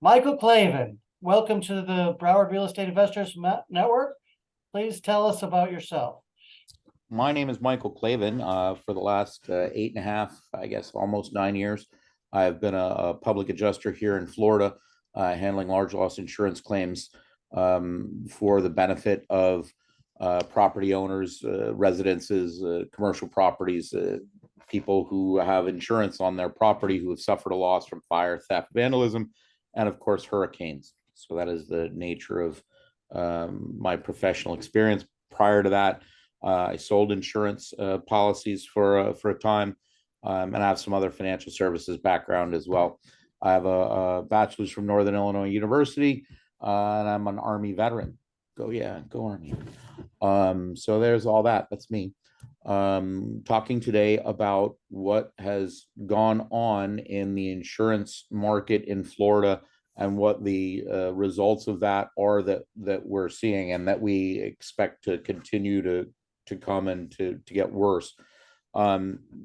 Michael Klavan, welcome to the Broward Real Estate Investors Network. Please tell us about yourself. My name is Michael Klavan. For the last 8.5, I guess, almost 9 years, I've been a public adjuster here in Florida, handling large loss insurance claims for the benefit of property owners, residences, commercial properties, people who have insurance on their property who have suffered a loss from fire, theft, vandalism, and of course, hurricanes. So that is the nature of my professional experience. Prior to that, I sold insurance policies for a time, and I have some other financial services background as well. I have a bachelor's from Northern Illinois University, and I'm an Army veteran. Go Army. So there's all that. That's me. Talking today about what has gone on in the insurance market in Florida and what the results of that are that we're seeing and that we expect to continue to come and to get worse.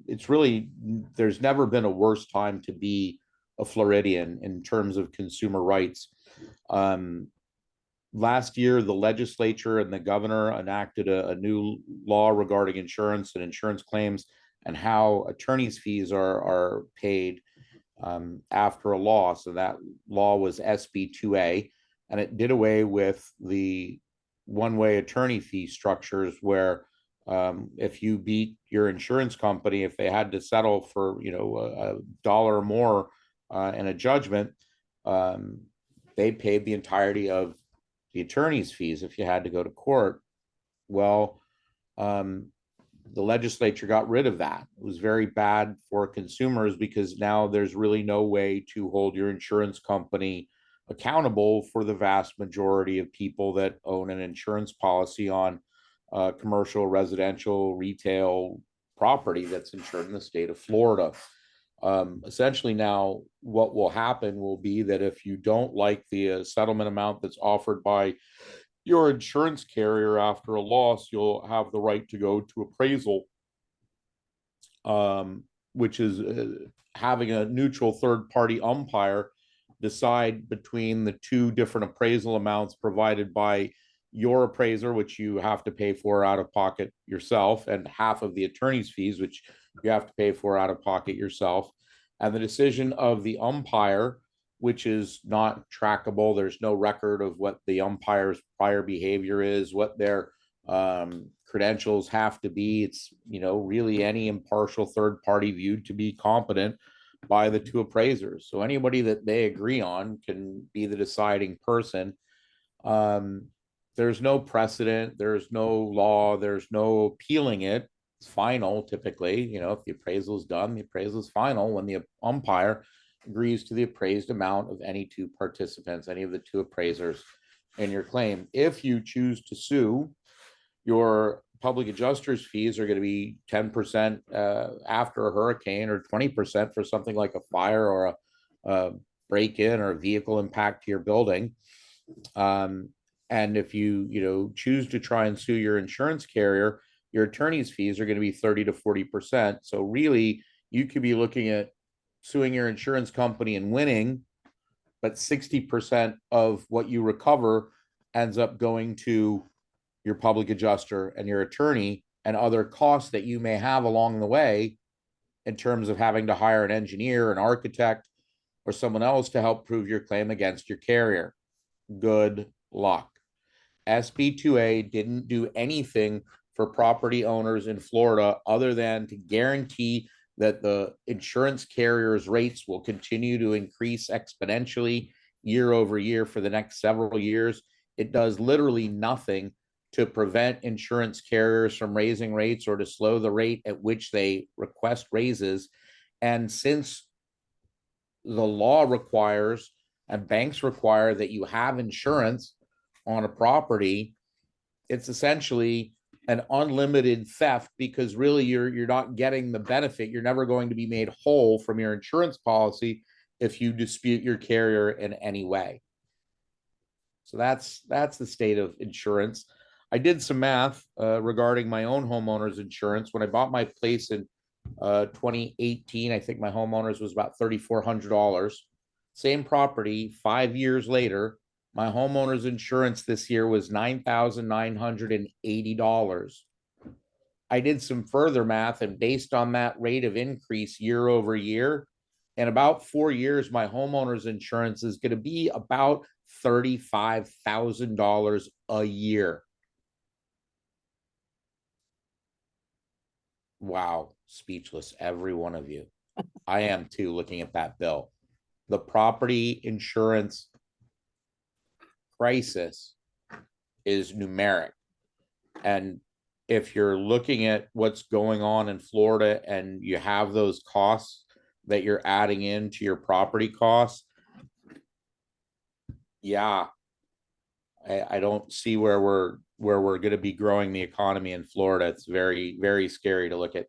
It's really, there's never been a worse time to be a Floridian in terms of consumer rights. Last year, the legislature and the governor enacted a new law regarding insurance and insurance claims and how attorney's fees are paid after a loss. So that law was SB 2A, and it did away with the one-way attorney fee structures where if you beat your insurance company, if they had to settle for a dollar or more in a judgment, they paid the entirety of the attorney's fees if you had to go to court. Well, the legislature got rid of that. It was very bad for consumers because now there's really no way to hold your insurance company accountable for the vast majority of people that own an insurance policy on commercial, residential, retail property that's insured in the state of Florida. Essentially now what will happen will be that if you don't like the settlement amount that's offered by your insurance carrier after a loss, you'll have the right to go to appraisal, which is having a neutral third-party umpire decide between the two different appraisal amounts provided by your appraiser, which you have to pay for out of pocket yourself, and half of the attorney's fees, which you have to pay for out of pocket yourself. And the decision of the umpire, which is not trackable. There's no record of what the umpire's prior behavior is, what their credentials have to be. It's, really any impartial third party viewed to be competent by the two appraisers. So anybody that they agree on can be the deciding person. There's no precedent, there's no law, there's no appealing it. It's final typically. If the appraisal is done, the appraisal is final when the umpire agrees to the appraised amount of any two participants, any of the two appraisers in your claim. If you choose to sue, your public adjuster's fees are going to be 10% after a hurricane, or 20% for something like a fire or a break-in or a vehicle impact to your building. And if you choose to try and sue your insurance carrier, your attorney's fees are going to be 30 to 40%. So really, you could be looking at suing your insurance company and winning, but 60% of what you recover ends up going to your public adjuster and your attorney and other costs that you may have along the way in terms of having to hire an engineer, an architect, or someone else to help prove your claim against your carrier. Good luck. SB 2A didn't do anything for property owners in Florida other than to guarantee that the insurance carrier's rates will continue to increase exponentially year over year for the next several years. It does literally nothing to prevent insurance carriers from raising rates or to slow the rate at which they request raises. And since the law requires and banks require that you have insurance on a property, it's essentially an unlimited theft, because really you're not getting the benefit. You're never going to be made whole from your insurance policy if you dispute your carrier in any way. So that's the state of insurance. I did some math regarding my own homeowner's insurance. When I bought my place in 2018, I think my homeowner's was about $3,400. Same property 5 years later, my homeowner's insurance this year was $9,980. I did some further math, and based on that rate of increase year over year, in about 4 years, my homeowner's insurance is going to be about $35,000 a year. Wow, speechless, every one of you. I am too, looking at that bill. The property insurance crisis is numeric. And if you're looking at what's going on in Florida and you have those costs that you're adding into your property costs, yeah, I don't see where we're going to be growing the economy in Florida. It's very, very scary to look at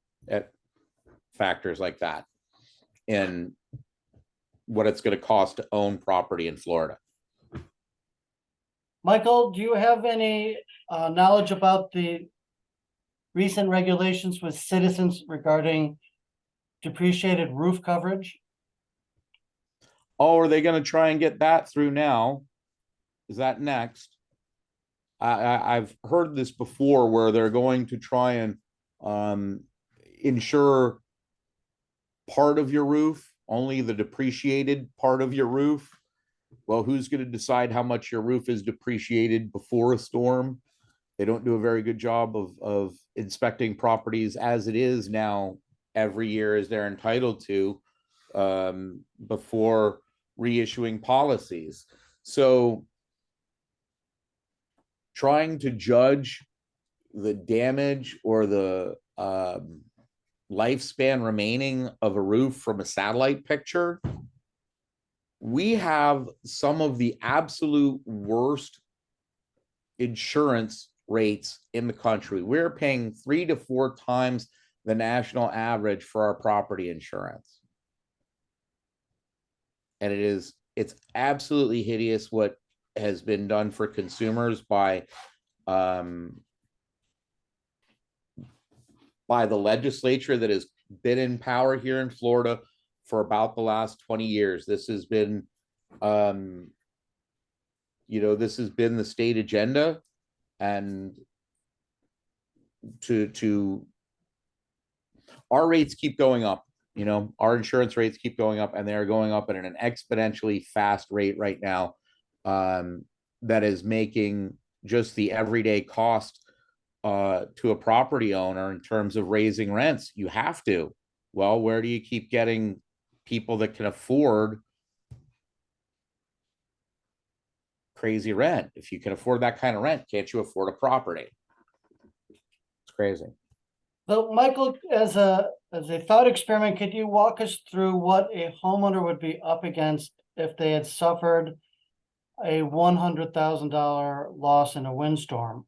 factors like that and what it's going to cost to own property in Florida. Michael, do you have any knowledge about the recent regulations with citizens regarding depreciated roof coverage? Oh, are they going to try and get that through now? Is that next? I've heard this before, where they're going to try and insure part of your roof, only the depreciated part of your roof. Well, who's going to decide how much your roof is depreciated before a storm? They don't do a very good job of inspecting properties as it is now every year, as they're entitled to, before reissuing policies. So trying to judge the damage or the lifespan remaining of a roof from a satellite picture, we have some of the absolute worst insurance rates in the country. We're paying 3 to 4 times the national average for our property insurance. And it's absolutely hideous what has been done for consumers by the legislature that has been in power here in Florida for about the last 20 years. This has been, this has been the state agenda, and to our rates keep going up. Our insurance rates keep going up, and they are going up at an exponentially fast rate right now. That is making just the everyday cost to a property owner in terms of raising rents. You have to. Well, where do you keep getting people that can afford crazy rent? If you can afford that kind of rent, can't you afford a property? It's crazy. So, Michael, as a thought experiment, could you walk us through what a homeowner would be up against if they had suffered a $100,000 loss in a windstorm,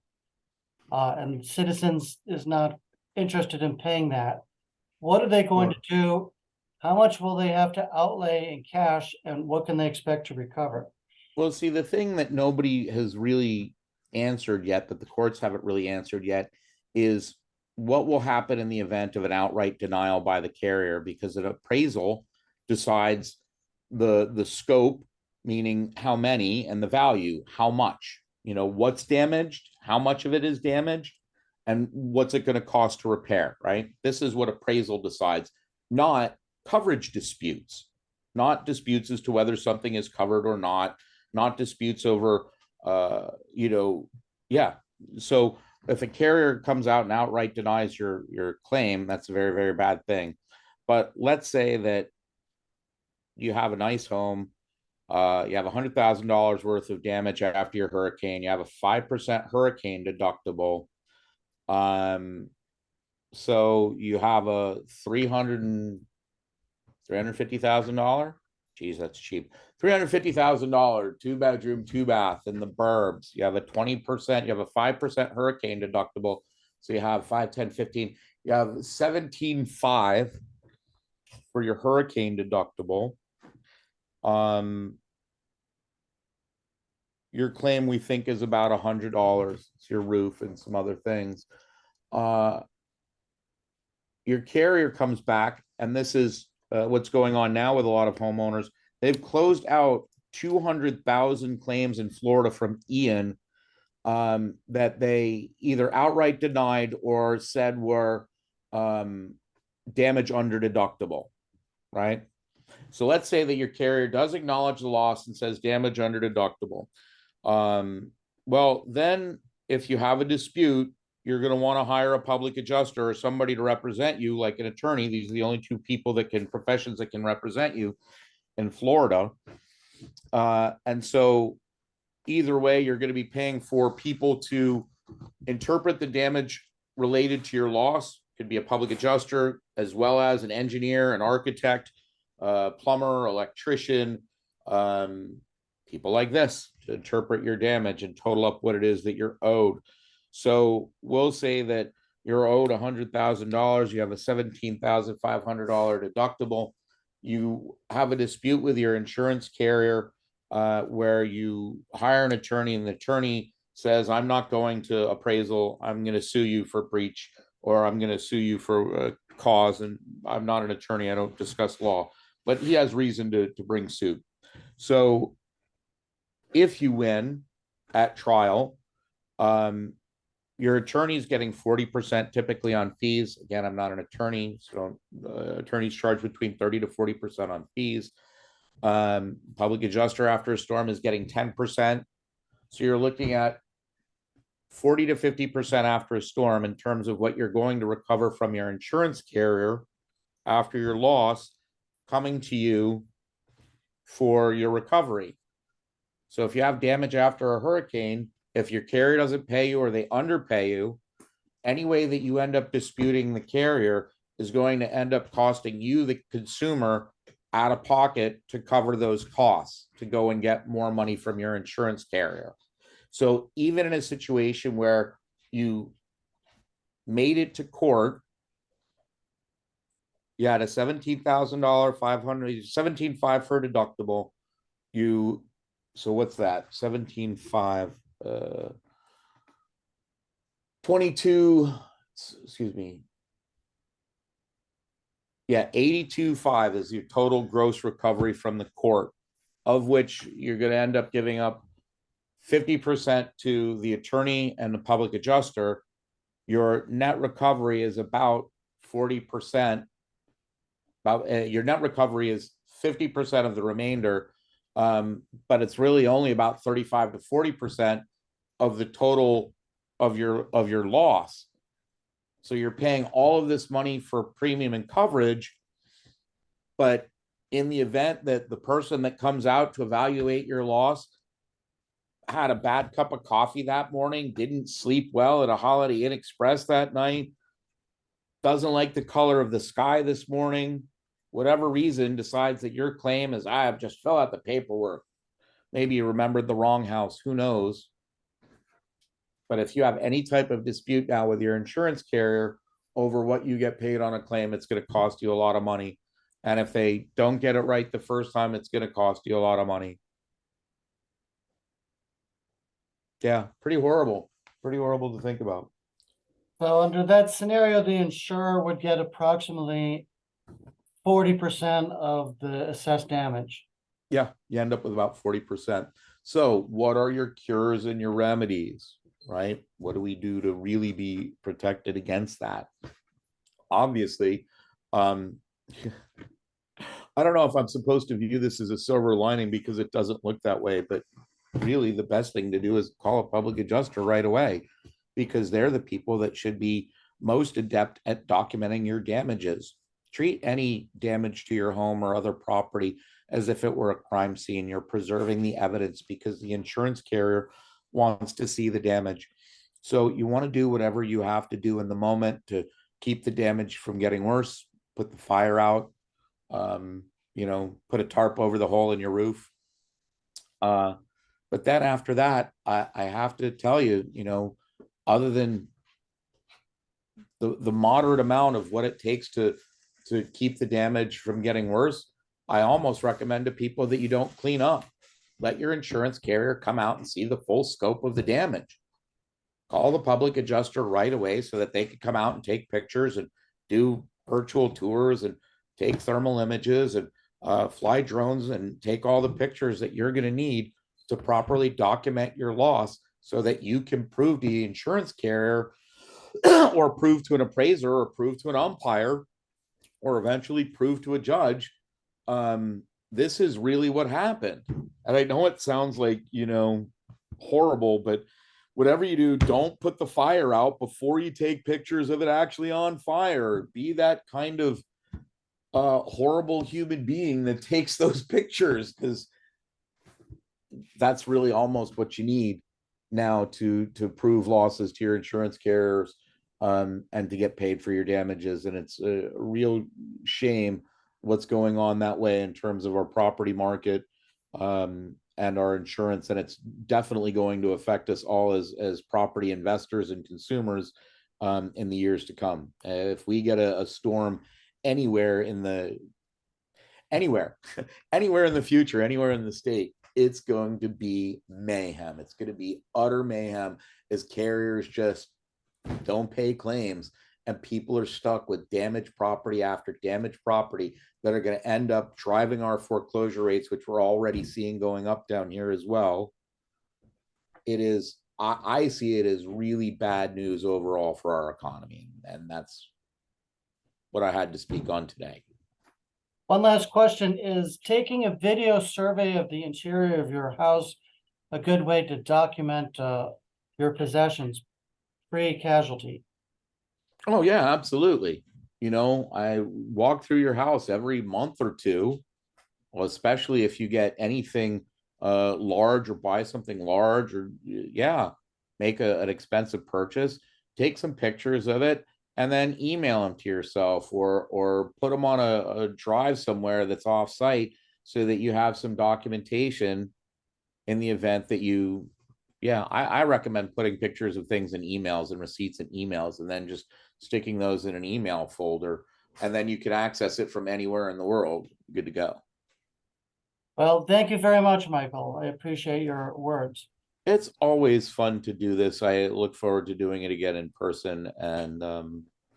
and Citizens is not interested in paying that? What are they going to do? How much will they have to outlay in cash, and what can they expect to recover? Well, see, the thing that nobody has really answered yet, that the courts haven't really answered yet, is what will happen in the event of an outright denial by the carrier, because an appraisal decides the scope, meaning how many, and the value, how much, what's damaged, how much of it is damaged, and what's it going to cost to repair, right? This is what appraisal decides, not coverage disputes, not disputes as to whether something is covered or not disputes over, yeah. So if a carrier comes out and outright denies your claim, that's a very, very bad thing. But let's say that you have a nice home, you have $100,000 worth of damage after your hurricane, you have a 5% hurricane deductible. So you have a $350,000. Geez, that's cheap. $350,000, 2-bedroom, 2-bath in the burbs. You have a 20%, you have a 5% hurricane deductible. So you have 5, 10, 15. You have 17.5 for your hurricane deductible. Your claim, we think, is about $100. It's your roof and some other things. Your carrier comes back, and this is what's going on now with a lot of homeowners. they've closed out 200,000 claims in Florida from Ian, that they either outright denied or said were damage under deductible, right? So let's say that your carrier does acknowledge the loss and says damage under deductible. Well, then if you have a dispute, you're going to want to hire a public adjuster or somebody to represent you, like an attorney. These are the only two people that can, professions that can represent you in Florida. And so either way, you're going to be paying for people to interpret the damage related to your loss. Could be a public adjuster, as well as an engineer, an architect, plumber, electrician, people like this to interpret your damage and total up what it is that you're owed. So we'll say that you're owed $100,000. You have a $17,500 deductible. You have a dispute with your insurance carrier, where you hire an attorney and the attorney says, I'm not going to appraisal. I'm going to sue you for breach, or I'm going to sue you for cause. And I'm not an attorney. I don't discuss law, but he has reason to bring suit. So if you win at trial, your attorney's getting 40% typically on fees. Again, I'm not an attorney, so attorneys charge between 30 to 40% on fees. Public adjuster after a storm is getting 10%. So you're looking at 40 to 50% after a storm in terms of what you're going to recover from your insurance carrier after your loss coming to you for your recovery. So if you have damage after a hurricane, if your carrier doesn't pay you or they underpay you, any way that you end up disputing the carrier is going to end up costing you, the consumer, out of pocket to cover those costs, to go and get more money from your insurance carrier. So even in a situation where you made it to court, you had a $17,000, 500, 17,500 for deductible. So what's that? 17,500, 22, excuse me. Yeah, 82.5 is your total gross recovery from the court, of which you're going to end up giving up 50% to the attorney and the public adjuster. Your net recovery is about 40%. Your net recovery is 50% of the remainder, but it's really only about 35 to 40% of the total of your loss. So you're paying all of this money for premium and coverage, but in the event that the person that comes out to evaluate your loss had a bad cup of coffee that morning, didn't sleep well at a Holiday Inn Express that night, doesn't like the color of the sky this morning, whatever reason, decides that your claim is, I have just fill out the paperwork. Maybe you remembered the wrong house, who knows? But if you have any type of dispute now with your insurance carrier over what you get paid on a claim, it's going to cost you a lot of money. And if they don't get it right the first time, it's going to cost you a lot of money. Yeah, pretty horrible to think about. So under that scenario, the insurer would get approximately 40% of the assessed damage. Yeah, you end up with about 40%. So what are your cures and your remedies, right? What do we do to really be protected against that? Obviously, I don't know if I'm supposed to view this as a silver lining because it doesn't look that way, but really the best thing to do is call a public adjuster right away, because they're the people that should be most adept at documenting your damages. Treat any damage to your home or other property as if it were a crime scene. You're preserving the evidence because the insurance carrier wants to see the damage. So you want to do whatever you have to do in the moment to keep the damage from getting worse. Put the fire out, put a tarp over the hole in your roof. But then after that, I have to tell you, other than the moderate amount of what it takes to keep the damage from getting worse, I almost recommend to people that you don't clean up. Let your insurance carrier come out and see the full scope of the damage. Call the public adjuster right away so that they can come out and take pictures and do virtual tours and take thermal images and fly drones and take all the pictures that you're going to need to properly document your loss so that you can prove to the insurance carrier or prove to an appraiser or prove to an umpire or eventually prove to a judge, this is really what happened. And I know it sounds like, horrible, but whatever you do, don't put the fire out before you take pictures of it actually on fire. Be that kind of horrible human being that takes those pictures, because that's really almost what you need now to prove losses to your insurance carriers, and to get paid for your damages. And it's a real shame what's going on that way in terms of our property market, and our insurance. And it's definitely going to affect us all as property investors and consumers, in the years to come. If we get a storm anywhere in the anywhere anywhere in the future, anywhere in the state, it's going to be mayhem. It's going to be utter mayhem as carriers just don't pay claims, and people are stuck with damaged property after damaged property that are going to end up driving our foreclosure rates, which we're already seeing going up down here as well. It is, I see it as really bad news overall for our economy, and that's what I had to speak on today. One last question: is taking a video survey of the interior of your house a good way to document your possessions pre-casualty? Oh yeah, absolutely. I walk through your house every month or two, well, especially if you get anything large or buy something large, or make an expensive purchase, take some pictures of it and then email them to yourself, or put them on a drive somewhere that's off site so that you have some documentation in the event that you, I recommend putting pictures of things in emails and receipts in emails, and then just sticking those in an email folder, and then you can access it from anywhere in the world. Good to go. Well, thank you very much, Michael. I appreciate your words. It's always fun to do this. I look forward to doing it again in person. And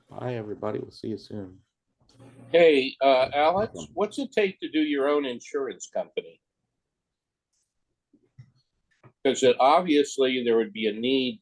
bye, everybody. We'll see you soon. Hey, Alex, what's it take to do your own insurance company? Because obviously there would be a need